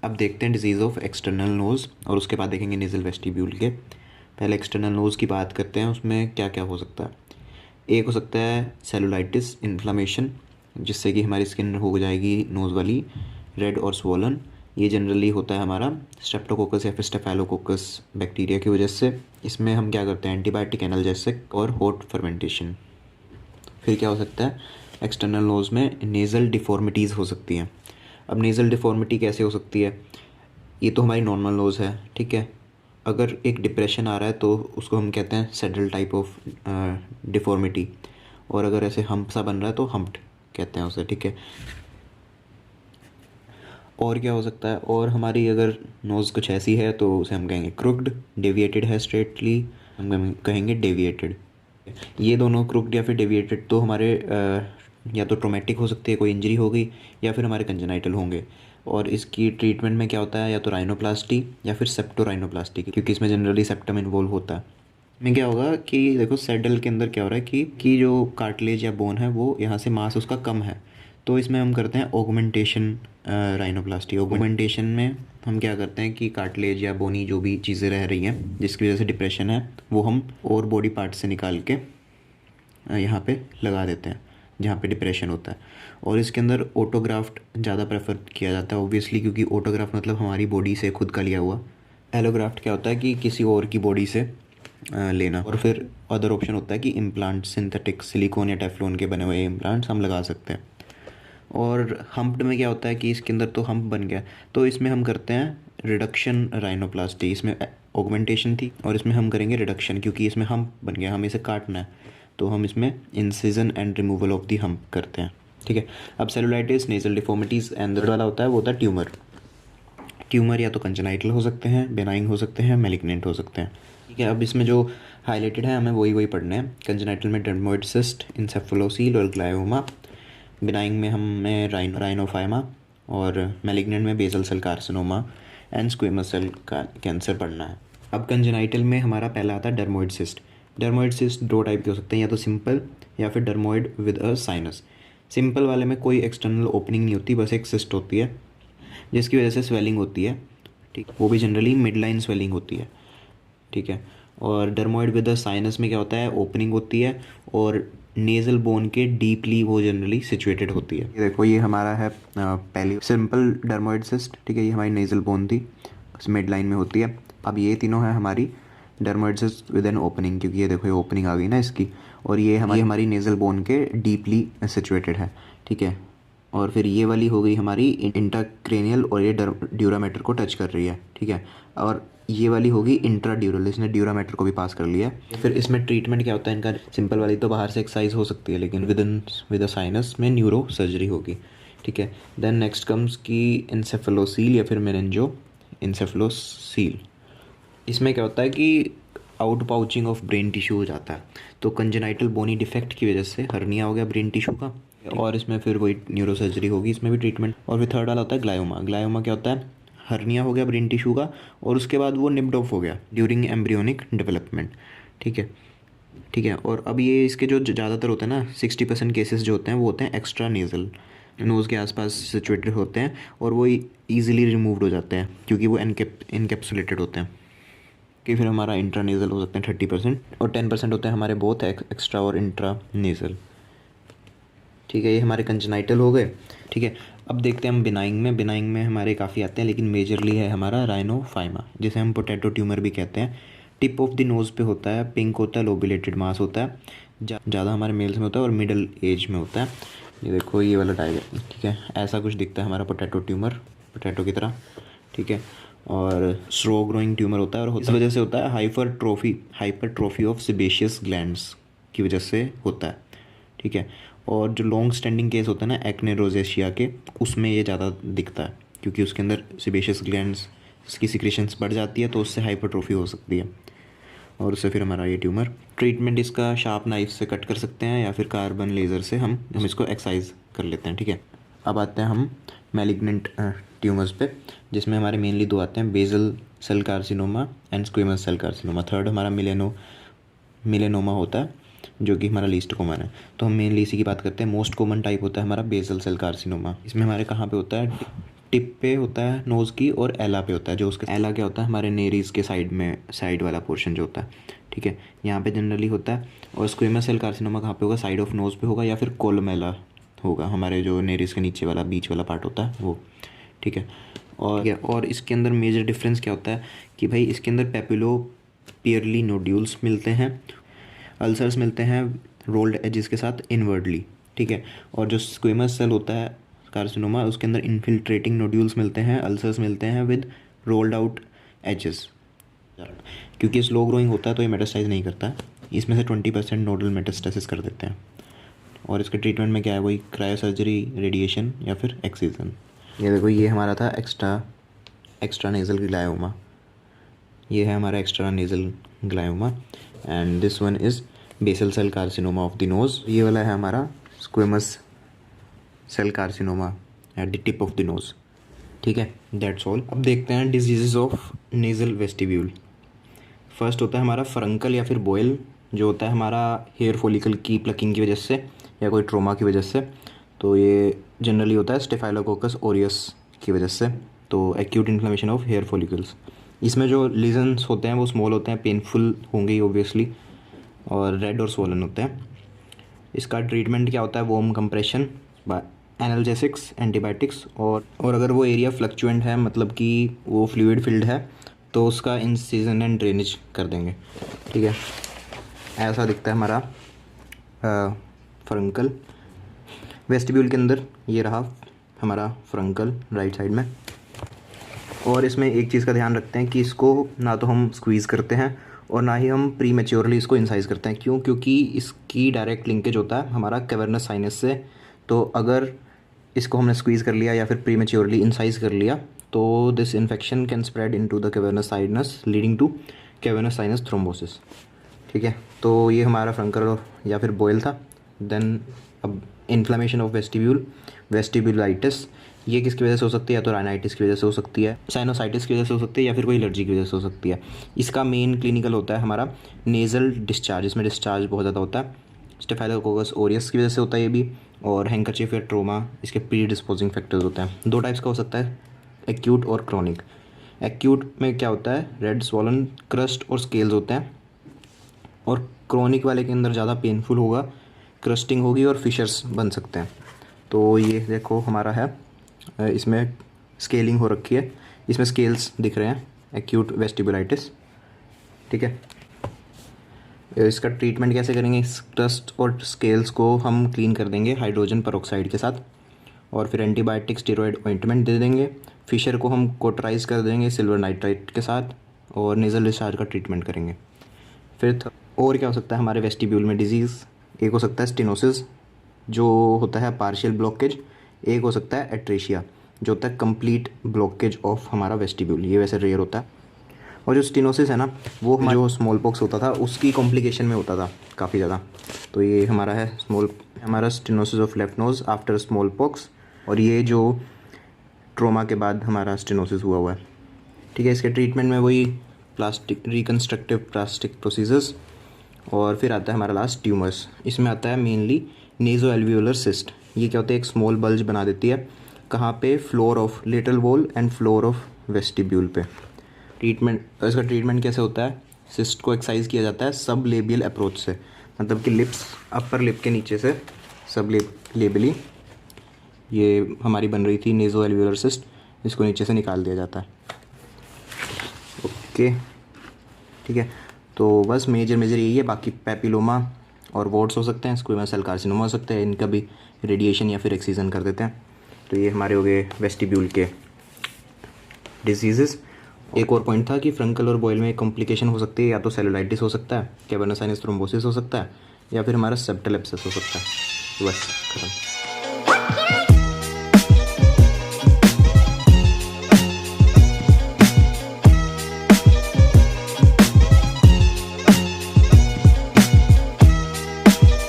अब देखते हैं डिजीज़ ऑफ एक्सटर्नल नोज़ और उसके बाद देखेंगे नेज़ल वेस्टिब्यूल के। पहले एक्सटर्नल नोज़ की बात करते हैं, उसमें क्या क्या हो सकता है। एक हो सकता है सेलुलाइटिस इन्फ्लामेशन, जिससे कि हमारी स्किन हो जाएगी नोज़ वाली रेड और स्वोलन। ये जनरली होता है हमारा स्ट्रेप्टोकोकस या फिर स्टेफाइलोकोकस बैक्टीरिया की वजह से। इसमें हम क्या करते हैं, एंटीबायोटिक एनाल्जेसिक और हॉट फर्मेंटेशन। फिर क्या हो सकता है, एक्सटर्नल नोज़ में नेज़ल डिफॉर्मिटीज़ हो सकती हैं। अब नेज़ल डिफॉर्मिटी कैसे हो सकती है, ये तो हमारी नॉर्मल नोज़ है, ठीक है। अगर एक डिप्रेशन आ रहा है तो उसको हम कहते हैं सैडल टाइप ऑफ डिफॉर्मिटी, और अगर ऐसे हम्प सा बन रहा है तो हम्प्ड कहते हैं उसे, ठीक है। और क्या हो सकता है, और हमारी अगर नोज़ कुछ ऐसी है तो उसे हम कहेंगे क्रुक्ड, डेविएटेड है स्ट्रेटली हम कहेंगे डेविएटेड। ये दोनों क्रुक्ड या फिर डेविएटेड तो हमारे या तो ट्रोमेटिक हो सकती है, कोई इंजरी हो गई, या फिर हमारे कंजेनाइटल होंगे। और इसकी ट्रीटमेंट में क्या होता है, या तो राइनोप्लास्टी या फिर सेप्टोराइनोप्लास्टी, क्योंकि इसमें जनरली सेप्टम इन्वॉल्व होता है। में क्या होगा कि देखो सैडल के अंदर क्या हो रहा है कि जो कार्टिलेज या बोन है वो यहाँ से मास उसका कम है, तो इसमें हम करते हैं ऑगमेंटेशन राइनोप्लास्टी। ऑगमेंटेशन में हम क्या करते हैं कि कार्टिलेज या बोनी जो भी चीज़ें रह रही हैं जिसकी वजह से डिप्रेशन है वो हम और बॉडी पार्ट से निकाल के यहाँ पे लगा देते हैं जहाँ पे डिप्रेशन होता है। और इसके अंदर ऑटोग्राफ्ट ज़्यादा प्रेफर किया जाता है ऑब्वियसली, क्योंकि ऑटोग्राफ्ट मतलब हमारी बॉडी से खुद का लिया हुआ। एलोग्राफ्ट क्या होता है कि किसी और की बॉडी से लेना। और फिर अदर ऑप्शन होता है कि इम्प्लांट, सिंथेटिक सिलिकॉन या टेफ्लॉन के बने हुए इम्प्लांट्स हम लगा सकते हैं। और हम्प्ड में क्या होता है कि इसके अंदर तो हम्प बन गया, तो इसमें हम करते हैं रिडक्शन राइनोप्लास्टी। इसमें ऑगमेंटेशन थी और इसमें हम करेंगे रिडक्शन, क्योंकि इसमें हम्प बन गया, हमें इसे काटना है, तो हम इसमें incision and removal of the hump करते हैं, ठीक है। अब सेलुलाइटिस, नेजल डिफॉर्मिटीज़ एंड वाला होता है वो होता है ट्यूमर। ट्यूमर या तो कंजेनाइटल हो सकते हैं, बेनाइन हो सकते हैं, मैलिग्नेंट हो सकते हैं, ठीक है। अब इसमें जो हाईलाइटेड है हमें वही पढ़ने हैं। कंजेनाइटल में डर्मोइड सिस्ट, इंसेफेलोसील और ग्लायोमा। बिनाइन में हमें राइनोफाइमा, और मैलिग्नेंट में basal cell carcinoma and squamous cell cancer पढ़ना है। अब कंजेनाइटल में हमारा पहला आता है डर्मोइड सिस्ट। डर्मोइड सिस्ट दो टाइप के हो सकते हैं, या तो सिंपल या फिर dermoid with a sinus. Simple वाले में कोई एक्सटर्नल ओपनिंग नहीं होती, बस एक सिस्ट होती है जिसकी वजह से स्वेलिंग होती है, ठीक। वो भी जनरली मिड लाइन स्वेलिंग होती है, ठीक है। और डर्मोइड विद द साइनस में क्या होता है, ओपनिंग होती है और नेज़ल बोन के डीपली वो जनरली सिचुएटेड होती है। ये देखो, ये हमारा है पहली सिंपल डर्मोइड सिस्ट, ठीक है। ये हमारी नेज़ल बोन थी, मिड लाइन में होती है। अब ये तीनों है हमारी dermoid cyst with an opening, क्योंकि ये देखो ये ओपनिंग आ गई ना इसकी, और ये हमारी नेज़ल बोन के डीपली सिचुएटेड है, ठीक है। और फिर ये वाली हो गई हमारी इंट्राक्रेनियल, और ये ड्यूरामेटर को टच कर रही है, ठीक है। और ये वाली होगी इंट्राड्यूरल, इसने ड्यूरामेटर को भी पास कर लिया है। फिर इसमें ट्रीटमेंट क्या होता है इनका, सिंपल वाली तो बाहर से एक्सरसाइज हो सकती है, लेकिन विद अ साइनस में न्यूरो सर्जरी होगी, ठीक है। देन नेक्स्ट कम्स की इंसेफेलोसील या फिर मेनिंजो इंसेफेलोसील। इसमें क्या होता है कि out pouching of brain tissue हो जाता है, तो कंजेनाइटल बोनी डिफेक्ट की वजह से हर्निया हो गया ब्रेन टिश्यू का, और इसमें फिर वही न्यूरो सर्जरी होगी, इसमें भी ट्रीटमेंट। और फिर थर्ड वाला होता है ग्लायोमा। ग्लायोमा क्या होता है, हर्निया हो गया ब्रेन टिश्यू का और उसके बाद वो निप्ड ऑफ हो गया ड्यूरिंग एम्ब्रियोनिक डेवलपमेंट, ठीक है, ठीक है। और अब ये इसके जो ज़्यादातर होते हैं ना, 60% केसेस जो होते हैं वो होते हैं एक्स्ट्रा नेज़ल, नोज़ के आसपास सिचुएटेड होते हैं, और वो ईजिली रिमूव्ड हो जाते हैं क्योंकि वो इनकेप्सुलेटेड होते हैं। कि फिर हमारा इंट्रानेज़ल हो सकते हैं 30%, और 10% होते हैं हमारे बोथ एक्स्ट्रा और इंट्रानेज़ल, ठीक है। ये हमारे कंजेनाइटल हो गए, ठीक है। अब देखते हैं हम बिनाइन में। बिनाइन में हमारे काफ़ी आते हैं, लेकिन मेजरली है हमारा राइनोफाइमा, जिसे हम पोटैटो ट्यूमर भी कहते हैं। टिप ऑफ द नोज़ पे होता है, पिंक होता है, लोबुलेटेड मास होता है, ज़्यादा हमारे मेल्स में होता है और मिडल एज में होता है। ये देखो ये वाला डायग्राम, ठीक है, ऐसा कुछ दिखता है हमारा पोटैटो ट्यूमर, पोटैटो की तरह, ठीक है। और स्लो ग्रोइंग ट्यूमर होता है, और इस वजह से होता है हाइपरट्रोफी ऑफ सेबेशियस ग्लैंड्स की वजह से होता है, ठीक है। और जो लॉन्ग स्टैंडिंग केस होता है ना एक्ने रोजेशिया के, उसमें ये ज़्यादा दिखता है क्योंकि उसके अंदर सेबेशियस ग्लैंड्स की सिक्रेशंस बढ़ जाती है, तो उससे हाइपरट्रोफी हो सकती है, और उससे फिर हमारा ये ट्यूमर। ट्रीटमेंट इसका शार्प नाइफ से कट कर सकते हैं या फिर कार्बन लेज़र से हम इसको एक्साइज कर लेते हैं, ठीक है। अब आते हैं हम मैलिग्नेंट ट्यूमर्स पे, जिसमें हमारे मेनली दो आते हैं, basal cell carcinoma and squamous cell carcinoma. Third हमारा मिलेनोमा होता है, जो कि हमारा लीस्ट कॉमन है, तो हम मेनली इसी की बात करते हैं। मोस्ट कॉमन टाइप होता है हमारा बेसल सेल कार्सिनोमा। इसमें हमारे कहाँ पे होता है, टिप पे होता है नोज़ की, और एला पे होता है, जो उसके एला क्या होता है हमारे नेरीज के साइड में, साइड वाला पोर्शन जो होता है, ठीक है, यहाँ पे जनरली होता है। और स्क्वेमस सेल कार्सिनोमा कहाँ पे होगा, साइड ऑफ नोज़ पे होगा, या फिर कोलोमेला होगा, हमारे जो नेरीज के नीचे वाला बीच वाला पार्ट होता है वो, ठीक है। और इसके अंदर मेजर डिफरेंस क्या होता है कि भाई इसके अंदर पेपिलोपियरली नोड्यूल्स मिलते हैं, अल्सर्स मिलते हैं रोल्ड एजेस के साथ इनवर्डली, ठीक है। और जो स्क्वेमस सेल होता है कार्सिनोमा, उसके अंदर इन्फिल्ट्रेटिंग नोड्यूल्स मिलते हैं, अल्सर्स मिलते हैं विद रोल्ड आउट एजेस। क्योंकि स्लो ग्रोइंग होता है तो ये मेटास्टाइज नहीं करता है, इसमें से 20% नोडल मेटास्टेसिस कर देते हैं। और इसके ट्रीटमेंट में क्या है, वही क्रायो सर्जरी, रेडिएशन या फिर एक्सीजन। ये देखो, ये हमारा था एक्स्ट्रा नेज़ल ग्लायोमा, ये है हमारा extra nasal glioma, and this one is basal cell carcinoma of the nose. ये वाला है हमारा squamous cell carcinoma at the tip of the nose, ठीक है। That's all. अब देखते हैं disease of nasal vestibule. First होता है हमारा फरंकल या फिर बोयल, जो होता है हमारा हेयर फॉलिकल की प्लकिंग की वजह से या कोई ट्रोमा की वजह से। तो ये जनरली होता है स्टेफाइलोकोकस ओरियस की वजह से। तो acute inflammation of hair follicles, इसमें जो लीजन्स होते हैं वो स्मॉल होते हैं, पेनफुल होंगे ही ऑब्वियसली, और रेड और स्वोलन होते हैं। इसका ट्रीटमेंट क्या होता है, वॉर्म कंप्रेशन, एनाल्जेसिक्स, एंटीबायोटिक्स, और अगर वो एरिया फ्लक्चुएंट है, मतलब कि वो फ्लूइड फिल्ड है, तो उसका इंसिजन एंड ड्रेनेज कर देंगे, ठीक है। ऐसा दिखता है हमारा फ्रंकल। वेस्टिब्यूल के अंदर ये रहा हमारा फ्रंकल राइट साइड में। और इसमें एक चीज़ का ध्यान रखते हैं कि इसको ना तो हम स्क्वीज़ करते हैं और ना ही हम प्री मैच्योरली इसको इंसाइज करते हैं। क्यों? क्योंकि इसकी डायरेक्ट लिंकेज होता है हमारा कैवर्नस साइनस से। तो अगर इसको हमने स्क्वीज़ कर लिया या फिर प्री मैच्योरली इंसाइज कर लिया, तो this infection can spread into the cavernous sinus leading to cavernous sinus thrombosis, ठीक है। तो ये हमारा फ्रंकल या फिर बॉयल था। देन अब इन्फ्लेमेशन ऑफ वेस्टिब्यूल, वेस्टिब्यूलाइटिस, ये किसकी वजह से हो सकती है? या तो राइनाइटिस की वजह से हो सकती है, साइनोसाइटिस की वजह से हो सकती है, या फिर कोई एलर्जी की वजह से हो सकती है। इसका मेन क्लिनिकल होता है हमारा नेज़ल डिस्चार्ज, इसमें डिस्चार्ज बहुत ज़्यादा होता है। स्टेफाइलोकोकस ओरियस की वजह से होता है ये भी, और हैंकरचीफ या ट्रोमा इसके प्री डिस्पोजिंग फैक्टर्स होते हैं। दो टाइप्स का हो सकता है, एक्यूट और क्रॉनिक। एक्यूट में क्या होता है, रेड स्वॉलन क्रस्ट और स्केल्स होते हैं, और क्रॉनिक वाले के अंदर ज़्यादा पेनफुल होगा, क्रस्टिंग होगी और फिशर्स बन सकते हैं। तो ये देखो हमारा है, इसमें स्केलिंग हो रखी है, इसमें स्केल्स दिख रहे हैं, एक्यूट वेस्टिबुलाइटिस, ठीक है। इसका ट्रीटमेंट कैसे करेंगे? इस क्रस्ट और स्केल्स को हम क्लीन कर देंगे हाइड्रोजन पेरोक्साइड के साथ, और फिर एंटीबायोटिक स्टेरॉयड ऑइंटमेंट दे देंगे। फिशर को हम कोटराइज कर देंगे सिल्वर नाइट्राइट के साथ, और नेज़ल डिस्चार्ज का ट्रीटमेंट करेंगे। फिर और क्या हो सकता है हमारे वेस्टिब्यूल में डिजीज़? एक हो सकता है स्टेनोसिस, जो होता है पार्शियल ब्लॉकेज। एक हो सकता है एट्रेशिया, जो होता है कंप्लीट ब्लॉकेज ऑफ हमारा वेस्टिब्यूल। ये वैसे रेयर होता है। और जो स्टेनोसिस है ना, वो जो स्मॉल पॉक्स होता था उसकी कॉम्प्लिकेशन में होता था काफ़ी ज़्यादा। तो ये हमारा है हमारा stenosis of left nose after smallpox, और ये जो ट्रोमा के बाद हमारा स्टेनोसिस हुआ है, ठीक है। इसके ट्रीटमेंट में वही प्लास्टिक रिकन्स्ट्रक्टिव प्लास्टिक प्रोसीजर्स, और फिर आता है हमारा लास्ट ट्यूमर्स। इसमें आता है मेनली नेज़ो एल्वियोलर सिस्ट। ये क्या होता है, एक स्मॉल बल्ज बना देती है, कहाँ पे? Floor of lateral wall and floor of vestibule पे। इसका ट्रीटमेंट कैसे होता है? सिस्ट को एक्सरसाइज किया जाता है सब लेबियल अप्रोच से, मतलब कि लिप्स, अपर लिप के नीचे से सब लेबली, ये हमारी बन रही थी नेज़ो एल्वियोलर सिस्ट, इसको नीचे से निकाल दिया जाता है, ओके, ठीक है। तो बस मेजर यही है। बाकी पैपिलोमा और वॉर्ड्स हो सकते हैं, स्क्वेमस सेल कार्सिनोमा हो सकते हैं, इनका भी रेडिएशन या फिर एक्सीजन कर देते हैं। तो ये हमारे हो गए वेस्टिब्यूल के डिजीज़ेस। एक और पॉइंट था कि फ्रंकल और बॉयल में एक कॉम्प्लिकेशन हो सकती है, या तो सेलुलाइटिस हो सकता है, कैवर्नस साइनस थ्रोम्बोसिस हो सकता है, या फिर हमारा सेप्टल एब्सेस हो सकता है। बस खत्म।